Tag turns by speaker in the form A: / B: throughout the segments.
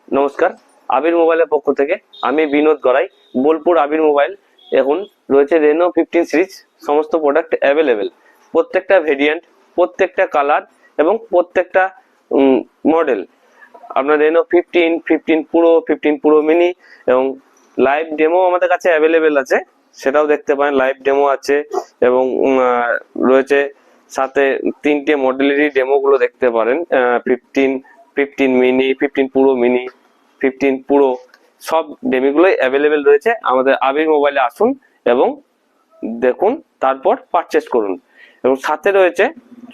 A: নমস্কার, আবির মোবাইলের পক্ষ থেকে আমি বিনোদ গড়াই। বোলপুর আবির মোবাইল এখন রয়েছে রেনো 15 সিরিজ, সমস্ত প্রোডাক্ট অ্যাভেলেবেল, প্রত্যেকটা ভেরিয়েন্ট, প্রত্যেকটা কালার এবং প্রত্যেকটা মডেল। আপনার রেনো 15 প্রো, 15 প্রো মিনি এবং লাইভ ডেমো আমাদের কাছে অ্যাভেলেবেল আছে, সেটাও দেখতে পারেন। লাইভ ডেমো আছে এবং রয়েছে সাথে তিনটে মডেলেরই ডেমো গুলো দেখতে পারেন। 15 মিনি, 15 প্রো মিনি, 15 প্রো, সব ডেমিগুলোই অ্যাভেলেবেল রয়েছে। আমাদের আবির মোবাইলে আসুন এবং দেখুন, তারপর পারচেস করুন। এবং সাথে রয়েছে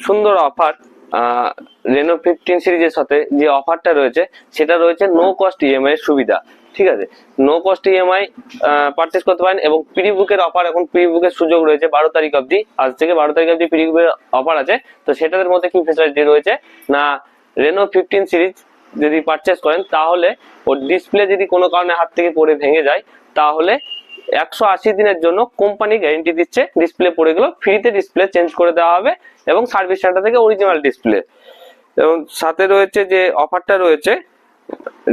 A: সুন্দর অফার। রেনো 15 সিরিজের সাথে যে অফারটা রয়েছে সেটা রয়েছে নো কস্ট ইএমআই এর সুবিধা। ঠিক আছে, নো কস্ট ইএমআই পারচেস করতে পারেন এবং প্রি বুকের অফার, এখন প্রি বুকের সুযোগ রয়েছে 12 তারিখ অবধি। আজ থেকে 12 তারিখ অবধি প্রি বুকের অফার আছে। তো সেটার মধ্যে কি ফেসিলিটি রয়েছে না, রেনো 15 সিরিজ যদি পারচেস করেন তাহলে ওর ডিসপ্লে যদি কোনো কারণে হাত থেকে পড়ে ভেঙে যায় তাহলে 180 দিনের জন্য কোম্পানি গ্যারেন্টি দিচ্ছে। ডিসপ্লে পড়ে গেল, ফ্রিতে ডিসপ্লে চেঞ্জ করে দেওয়া হবে এবং সার্ভিস সেন্টার থেকে অরিজিনাল ডিসপ্লে। এবং সাথে রয়েছে যে অফারটা রয়েছে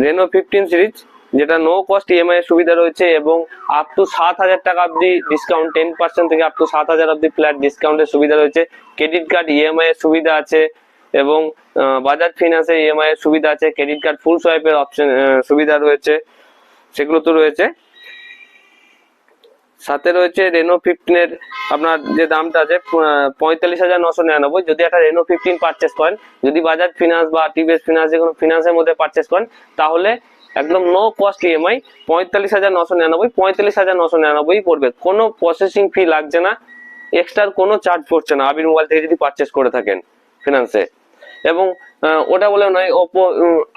A: রেনো 15 সিরিজ, যেটা নো কস্ট ইএমআই এর সুবিধা রয়েছে এবং আপ টু 7,000 টাকা অবধি ডিসকাউন্ট, 10% থেকে আপ টু 7,000 অবধি ফ্ল্যাট ডিসকাউন্টের সুবিধা রয়েছে। ক্রেডিট কার্ড ইএমআই এর সুবিধা আছে এবং বাজাজ ফিনান্সে ইএমআই এর সুবিধা আছে। ক্রেডিট কার্ড ফুল সোয়াইপের অপশন সুবিধা রয়েছে, সেগুলো তো রয়েছে। সাথে রয়েছে রেনো 15 এর আপনার যে দামটা আছে 45,999। যদি একটা রেনো 15 পারচেস করেন, যদি বাজাজ ফিনান্স বা টিভিএস ফিনান্স, যে কোনো ফিনান্সের মধ্যে পারচেস করেন, তাহলে একদম নো কস্ট ইএমআই 45,999, 45,999 পড়বে। কোনো প্রসেসিং ফি লাগছে না, এক্সট্রা কোনো চার্জ পড়ছে না আবির মোবাইল থেকে যদি পারচেস করে থাকেন ফিনান্সে। এবং ওটা বলে নয়, ওপো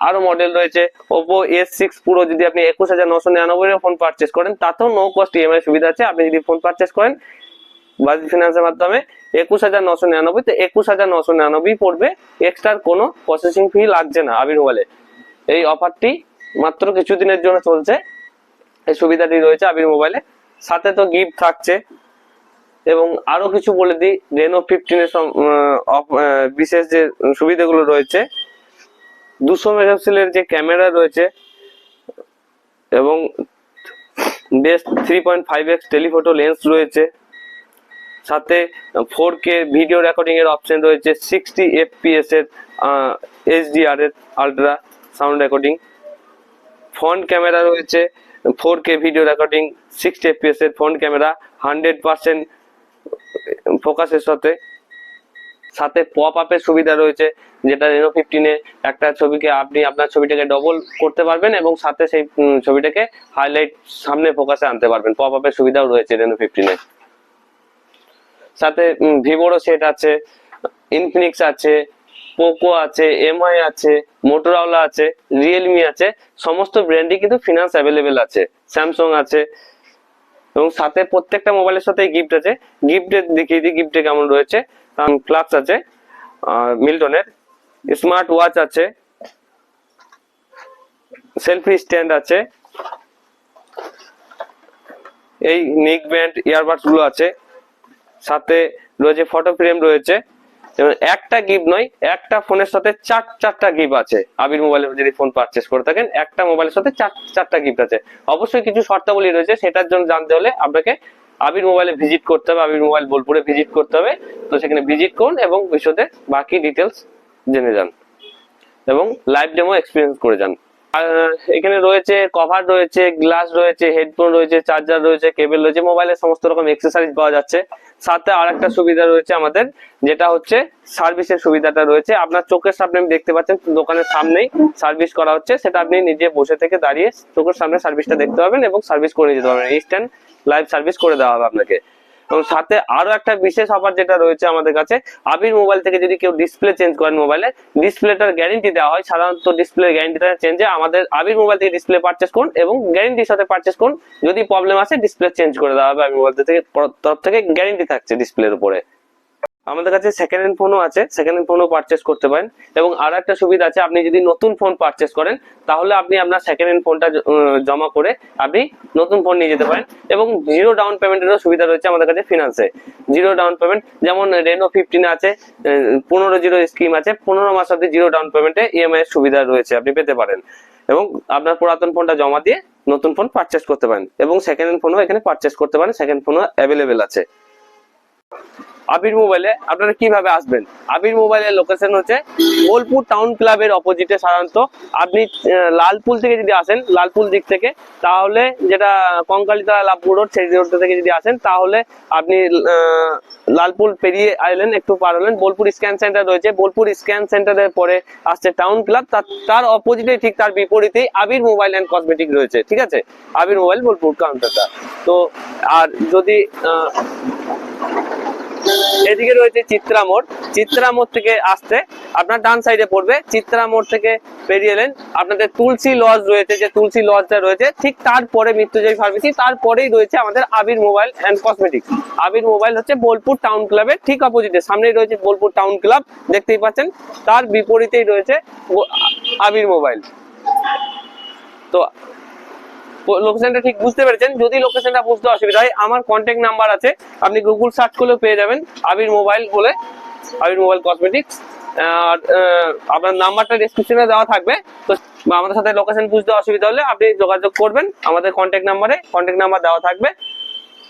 A: আরো মডেল রয়েছে। ওপো S6 পুরো যদি আপনি 21,999 এর ফোন পারচেস করেন, তাতেও নো কস্ট ইএমআই সুবিধা আছে। আপনি যদি ফোন পারচেস করেন বাজাজ ফিনান্সের মাধ্যমে 21,999, তো 21,999 পড়বে, এক্সট্রা কোনো প্রসেসিং ফি লাগছে না আবির মোবাইলে। এই অফারটি মাত্র কিছুদিনের জন্য চলছে, এই সুবিধাটি রয়েছে আবির মোবাইলে। সাথে তো গিফট থাকছে। এবং আরো কিছু বলে দিই, রেনো 15 এর বিশেষ যে সুবিধাগুলো রয়েছে, 200 মেগাপিক্সেলের যে ক্যামেরা রয়েছে এবং বেস্ট 3.5x টেলিফোটো লেন্স রয়েছে। সাথে 4K ভিডিও রেকর্ডিং এর অপশন রয়েছে, 60 FPS এর HDR এর ultra sound recording. Front camera রয়েছে 4K ভিডিও রেকর্ডিং, 60 FPS এর ফ্রন্ট ক্যামেরা, 100% ফোকাসের সাথে। সাথে পপ আপের সুবিধা রয়েছে, যেটা রেনো 15 এ একটা ছবিকে আপনি আপনার ছবিটাকে ডবল করতে পারবেন এবং সাথে সেই ছবিটাকে হাইলাইট সামনে ফোকাসে আনতে পারবেন। পপ আপের সুবিধাও রয়েছে রেনো 15 এ। সাথে ভিভোরও সেট আছে, ইনফিনিক্স আছে, পোকো আছে, এমআই আছে, মোটরোলা আছে, রিয়েলমি আছে, সমস্ত ব্র্যান্ডই কিন্তু ফিনান্স অ্যাভেলেবেল আছে। স্যামসাং আছে। এবং সাথে প্রত্যেকটা মোবাইলের সাথে গিফট আছে। গিফটে দেখিয়ে দিই গিফটে কেমন রয়েছে। ফ্লাক্স আছে, মিল্টনের স্মার্ট ওয়াচ আছে, সেলফি স্ট্যান্ড আছে, এই নেক ব্যান্ড ইয়ারবাডস গুলো আছে। সাথে রয়েছে ফটো ফ্রেম রয়েছে। এবং একটা গিফট নয়, একটা ফোনের সাথে চারটা গিফট আছে। আবির মোবাইলে যদি ফোন পারচেস করে থাকেন, একটা মোবাইলের সাথে চারটা গিফট আছে। অবশ্যই কিছু শর্তাবলী রয়েছে, সেটার জন্য জানতে হলে আপনাকে আবির মোবাইলে ভিজিট করতে হবে, আবির মোবাইল বোলপুরে ভিজিট করতে হবে। তো সেখানে ভিজিট করুন এবং বিশদে বাকি ডিটেলস জেনে যান এবং লাইভ ডেমো এক্সপিরিয়েন্স করে যান। এখানে রয়েছে কভার রয়েছে, গ্লাস রয়েছে, হেডফোন রয়েছে, চার্জার রয়েছে, কেবল রয়েছে, মোবাইলের সমস্ত রকম অ্যাক্সেসরিজ পাওয়া যাচ্ছে। সাথে আরেকটা সুবিধা রয়েছে আমাদের, যেটা হচ্ছে সার্ভিসের সুবিধাটা রয়েছে। আপনার চোখের সামনে দেখতে পাচ্ছেন, দোকানের সামনেই সার্ভিস করা হচ্ছে, সেটা আপনি নিজে বসে থেকে দাঁড়িয়ে চোখের সামনে সার্ভিসটা দেখতে পাবেন এবং সার্ভিস করে যেতে পারবেন। ইনস্ট্যান্ট লাইভ সার্ভিস করে দেওয়া হবে আপনাকে। এবং সাথে আরো একটা বিশেষ অফার যেটা রয়েছে আমাদের কাছে, আবির মোবাইল থেকে যদি কেউ ডিসপ্লে চেঞ্জ করেন মোবাইলে, ডিসপ্লেটার গ্যারেন্টি দেওয়া হয়। সাধারণত ডিসপ্লে গ্যারেন্টিটা চেঞ্জে আমাদের আবির মোবাইল থেকে ডিসপ্লে পারচেস করুন এবং গ্যারেন্টির সাথে পারচেস করুন। যদি প্রবলেম আসে ডিসপ্লে চেঞ্জ করে দেওয়া হবে আবির মোবাইল থেকে, তরফ থেকে গ্যারেন্টি থাকছে ডিসপ্লের উপরে। আমাদের কাছে সেকেন্ড হ্যান্ড ফোনও আছে, সেকেন্ড হ্যান্ড ফোনও পারচেস করতে পারেন। এবং আরো একটা সুবিধা আছে, আপনি যদি নতুন ফোন পারচেস করেন তাহলে আপনি আপনার সেকেন্ড হ্যান্ড ফোনটা জমা করে আপনি নতুন ফোন নিয়ে যেতে পারেন। এবং জিরো ডাউন পেমেন্টেরও সুবিধা রয়েছে আমাদের কাছে ফিনান্সে। জিরো ডাউন পেমেন্ট, যেমন রেনো 15 আছে 15 জিরো স্কিম আছে, 15 মাস অব্দি জিরো ডাউন পেমেন্টে ইএমআই এর সুবিধা রয়েছে, আপনি পেতে পারেন। এবং আপনার পুরাতন ফোনটা জমা দিয়ে নতুন ফোন পারচেস করতে পারেন, এবং সেকেন্ড হ্যান্ড ফোনও এখানে পারচেস করতে পারেন, সেকেন্ড ফোনও অ্যাভেলেবেল আছে। আবির মোবাইলে আপনারা কিভাবে আসবেন? আবির মোবাইলের লোকেশন হচ্ছে বোলপুর টাউন ক্লাবের অপোজিটে। সাধারণত আপনি লালপুল থেকে যদি আসেন, লালপুল দিক থেকে, তাহলে যেটা কঙ্কালীতলা লাভপুর রোড, সেই রোড থেকে যদি আসেন তাহলে আপনি লালপুল পেরিয়ে আইলেন, একটু পার হলেন, বোলপুর স্ক্যান সেন্টার রয়েছে। বোলপুর স্ক্যান সেন্টারের পরে আসছে টাউন ক্লাব, তার অপোজিটে ঠিক তার বিপরীতেই আবির মোবাইল অ্যান্ড কসমেটিক রয়েছে, ঠিক আছে? আবির মোবাইল বোলপুর কাউন্টারটা। তো আর যদি এদিকে রয়েছে চিত্রা মোড়, চিত্রা মোড় থেকে আসতে আপনার ডান সাইডে পড়বে। চিত্রা মোড় থেকে বেরিয়ে এলেন, আপনাদের তুলসী লজ রয়েছে, যে তুলসী লজটা রয়েছে ঠিক তারপরে মৃত্যুঞ্জয় ফার্মেসি, তারপরেই রয়েছে আমাদের Abir mobile and cosmetics. Abir mobile হচ্ছে বোলপুর টাউন ক্লাবের ঠিক অপোজিটে, সামনেই রয়েছে বোলপুর টাউন ক্লাব, দেখতেই পাচ্ছেন, তার বিপরীতেই রয়েছে আবির মোবাইল। তো লোকেশনটা ঠিক বুঝতে পেরেছেন? যদি লোকেশনটা বুঝতে অসুবিধা হয়, আমার কন্ট্যাক্ট নাম্বার আছে, আপনি গুগল সার্চ করলেও পেয়ে যাবেন আবির মোবাইল বলে, আবির মোবাইল কসমেটিক্স। আর আপনার নাম্বারটা ডেসক্রিপশনে দেওয়া থাকবে। তো আমাদের সাথে লোকেশন বুঝতে অসুবিধা হলে আপনি যোগাযোগ করবেন আমাদের কন্ট্যাক্ট নাম্বারে, কন্ট্যাক্ট নাম্বার দেওয়া থাকবে।